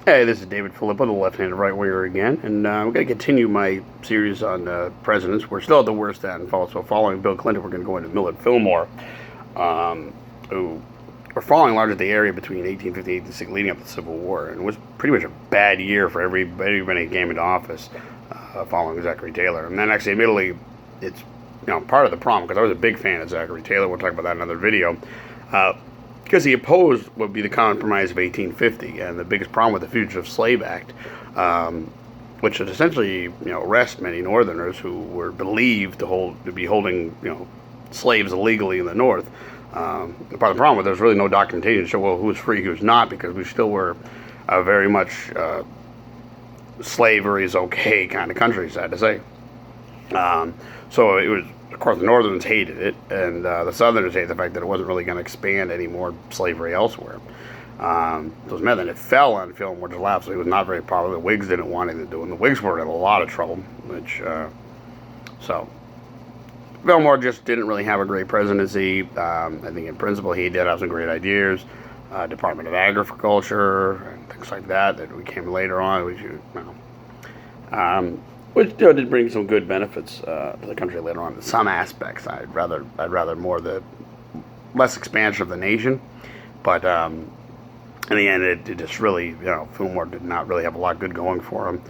Hey, this is David Filippo, the left-handed right-winger again, and we're going to continue my series on presidents. We're still at the worst and so following Bill Clinton, we're going to go into Millard Fillmore, who were following largely the area between 1858 and 1860, leading up to the Civil War, and it was pretty much a bad year for everybody who came into office following Zachary Taylor. And then actually, admittedly, it's part of the problem, because I was a big fan of Zachary Taylor. We'll talk about that in another video. Because he opposed what would be the Compromise of 1850 and the biggest problem with the Fugitive Slave Act, which would essentially arrest many Northerners who were believed to be holding slaves illegally in the North. Part of the problem was there was really no documentation to show who was free, who was not, because we still were very much slavery is okay kind of country, sad to say. So it was. Of course, the Northerners hated it, and the Southerners hated the fact that it wasn't really going to expand any more slavery elsewhere. Those men that it fell on Fillmore to lapse, so he was not very popular. The Whigs didn't want anything to do, and the Whigs were in a lot of trouble. So Fillmore just didn't really have a great presidency. I think in principle he did have some great ideas, Department of Agriculture and things like that we came later on. Which did bring some good benefits to the country later on. In some aspects, I'd rather more the less expansion of the nation, but in the end, it just really, Fillmore did not really have a lot good going for him.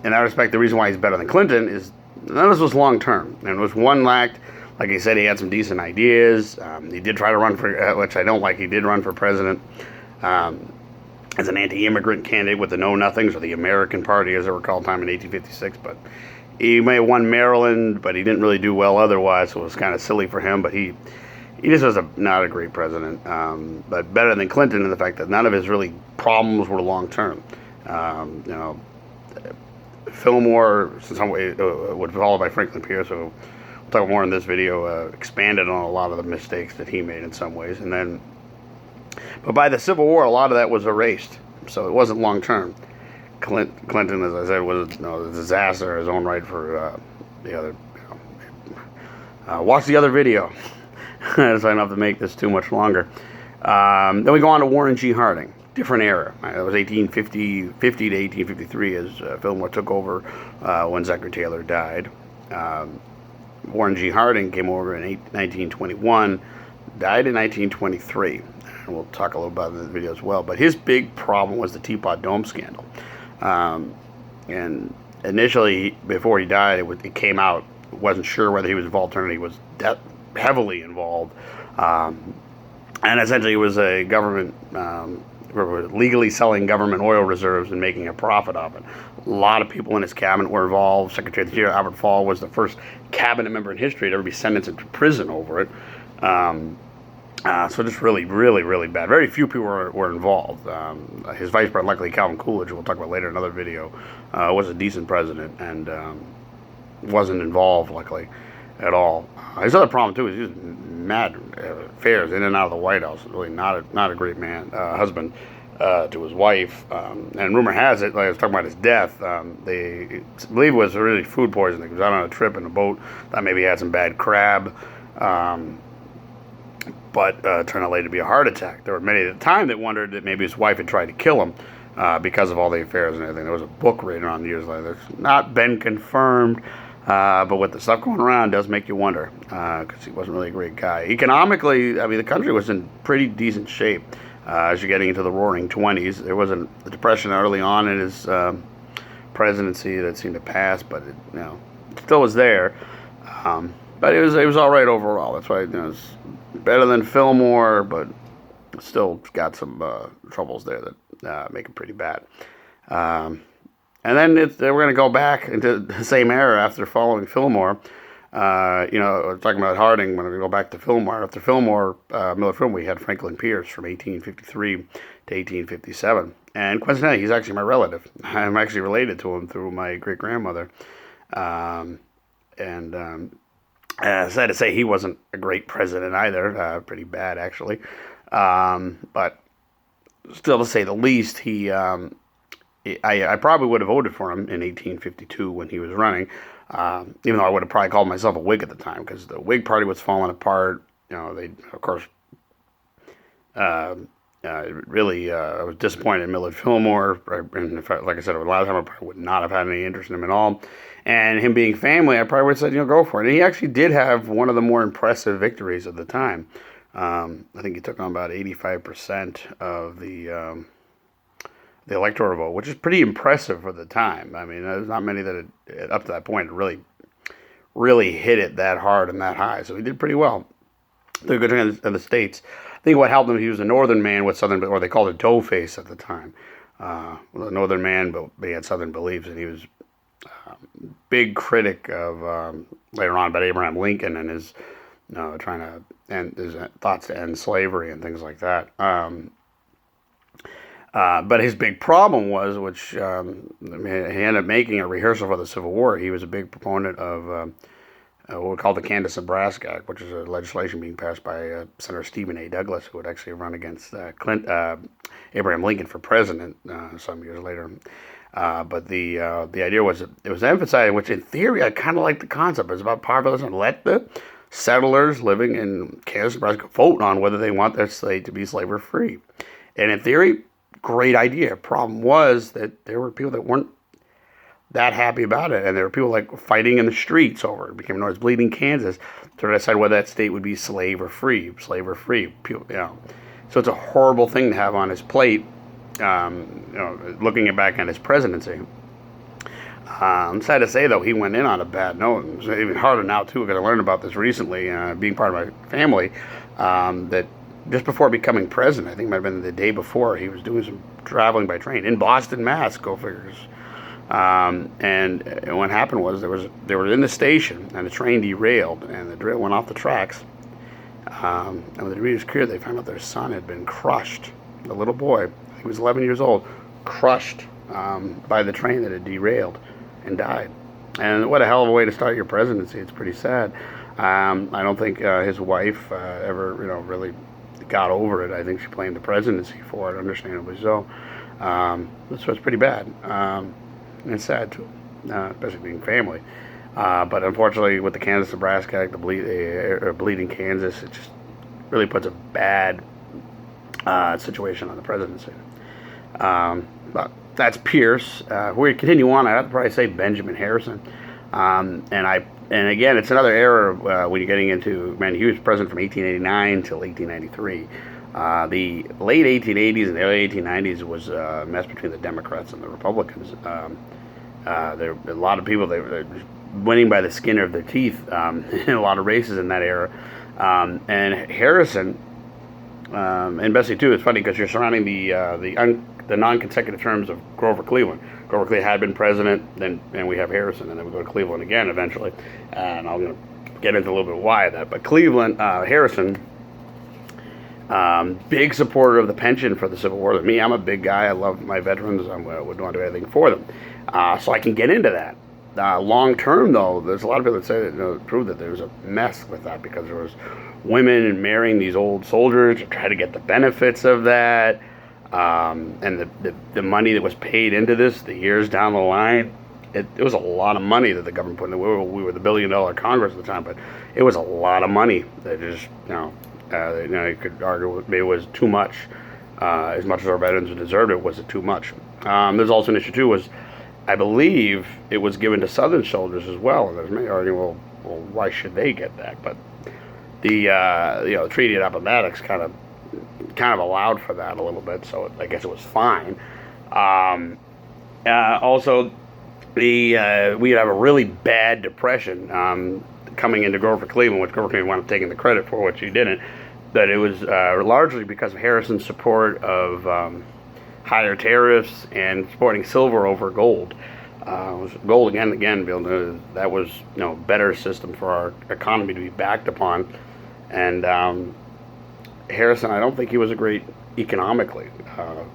In that respect, the reason why he's better than Clinton is none of this was long term, and it was one lacked. Like I said, he had some decent ideas. He did try to run for, which I don't like. He did run for president. As an anti-immigrant candidate with the Know-Nothings, or the American Party, as they were called, time in 1856. But he may have won Maryland, but he didn't really do well otherwise, so it was kind of silly for him. But he just was not a great president, but better than Clinton in the fact that none of his really problems were long-term. Fillmore, in some way, was followed by Franklin Pierce, so we'll talk more in this video, expanded on a lot of the mistakes that he made in some ways, and then. But by the Civil War, a lot of that was erased, so it wasn't long term. Clinton, as I said, was a disaster in his own right for the other. Watch the other video, so I don't have to make this too much longer. Then we go on to Warren G. Harding, different era. It was 1850 to 1853 as Fillmore took over when Zachary Taylor died. Warren G. Harding came over in 1921, died in 1923. And we'll talk a little about it in the video as well. But his big problem was the Teapot Dome scandal. And initially, before he died, it came out. Wasn't sure whether he was involved or not. He was heavily involved. And essentially, it was a government, legally selling government oil reserves and making a profit of it. A lot of people in his cabinet were involved. Secretary of the Interior Albert Fall was the first cabinet member in history to ever be sentenced into prison over it. So just really, really, really bad. Very few people were involved. His vice president, luckily Calvin Coolidge, we'll talk about later in another video, was a decent president and wasn't involved, luckily, at all. His other problem, too, is he was mad affairs in and out of the White House. Really not a great man, husband to his wife. And rumor has it, like I was talking about his death, they believe it was really food poisoning. He was out on a trip in a boat, thought maybe he had some bad crab. But turned out later to be a heart attack. There were many at the time that wondered that maybe his wife had tried to kill him because of all the affairs and everything. There was a book written on years later. It's not been confirmed, but with the stuff going around, it does make you wonder because he wasn't really a great guy. Economically, I mean, the country was in pretty decent shape as you're getting into the roaring 20s. There was a depression early on in his presidency that seemed to pass, but it still was there. But it was all right overall. That's why it's better than Fillmore, but still got some troubles there that make it pretty bad. And then we're going to go back into the same era after following Fillmore. Talking about Harding, when we go back to Fillmore. After Fillmore, Millard Fillmore, we had Franklin Pierce from 1853 to 1857. And coincidentally, he's actually my relative. I'm actually related to him through my great-grandmother. Sad to say, he wasn't a great president either. Pretty bad, actually. But still, to say the least, I probably would have voted for him in 1852 when he was running, even though I would have probably called myself a Whig at the time, because the Whig Party was falling apart. They, of course, really, I was disappointed in Millard Fillmore. And in fact, like I said, a lot of time I probably would not have had any interest in him at all. And him being family, I probably would have said, go for it. And he actually did have one of the more impressive victories of the time. I think he took on about 85% of the electoral vote, which is pretty impressive for the time. I mean, there's not many that had, up to that point, really hit it that hard and that high. So he did pretty well. They're good in the States. I think what helped him, he was a northern man with southern, or they called it doughface at the time. A northern man, but he had southern beliefs, and he was a big critic of, later on, about Abraham Lincoln and his trying to end his thoughts to end slavery and things like that. But his big problem was, which he ended up making a rehearsal for the Civil War. He was a big proponent of what we call the Kansas-Nebraska Act, which is a legislation being passed by Senator Stephen A. Douglas, who would actually run against Abraham Lincoln for president some years later. But the idea was it was emphasizing, which in theory I kind of like the concept. It's about populism. Let the settlers living in Kansas, Nebraska vote on whether they want their state to be slavery-free. And in theory, great idea. Problem was that there were people that weren't that happy about it, and there were people like fighting in the streets over it. It became known as Bleeding Kansas to decide whether that state would be slave or free. People, So it's a horrible thing to have on his plate. Looking back on his presidency. I'm sad to say, though, he went in on a bad note. It's even harder now, too, because I learned about this recently, being part of my family, that just before becoming president, I think it might have been the day before, he was doing some traveling by train in Boston, Mass, go figures. And what happened was they were in the station, and the train derailed, and the drill went off the tracks. And when the debris was cleared, they found out their son had been crushed. The little boy, he was 11 years old, crushed by the train that had derailed and died. And what a hell of a way to start your presidency. It's pretty sad. I don't think his wife ever, really got over it. I think she blamed the presidency for it, understandably so. So it's pretty bad. And it's sad, too, especially being family. But unfortunately, with the Kansas-Nebraska Act, the Bleeding Kansas, it just really puts a bad situation on the presidency. But that's Pierce. We continue on. I have to probably say Benjamin Harrison. And again, it's another era when you're getting into, he was president from 1889 till 1893. The late 1880s and the early 1890s was a mess between the Democrats and the Republicans. There were a lot of people, they were winning by the skin of their teeth in a lot of races in that era. And Harrison, and Bessie too, it's funny because you're surrounding the non-consecutive terms of Grover Cleveland. Grover Cleveland had been president, and we have Harrison, and then we go to Cleveland again eventually. And I'm going to get into a little bit why of that. But Harrison, big supporter of the pension for the Civil War. Me, I'm a big guy. I love my veterans. I would want to do anything for them. So I can get into that. Long term, though, there's a lot of people that say that prove that there was a mess with that because there was women marrying these old soldiers to try to get the benefits of that, and the money that was paid into this, the years down the line, it was a lot of money that the government put in. We were the $1 billion Congress at the time, but it was a lot of money that just you could argue maybe it was too much. As much as our veterans deserved it, was it too much? There's also an issue too was, I believe it was given to Southern soldiers as well, and there's many arguing, well, why should they get that? But the Treaty of Appomattox kind of allowed for that a little bit, so I guess it was fine. Also, we have a really bad depression coming into Grover Cleveland, which Grover Cleveland wound up taking the credit for, which he didn't. That it was largely because of Harrison's support of higher tariffs and supporting silver over gold. Gold again, that was better system for our economy to be backed upon. And Harrison, I don't think he was a great economically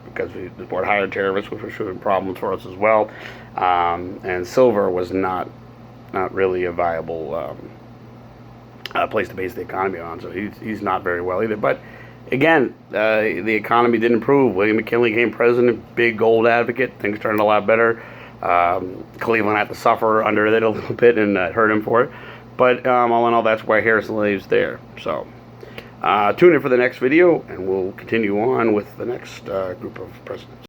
because he supported higher tariffs, which was a problem for us as well. And silver was not really a viable place to base the economy on. So he's not very well either. But again, the economy didn't improve. William McKinley became president, big gold advocate. Things turned a lot better. Cleveland had to suffer under it a little bit and hurt him for it. But all in all, that's why Harrison lives there. So Tune in for the next video, and we'll continue on with the next group of presidents.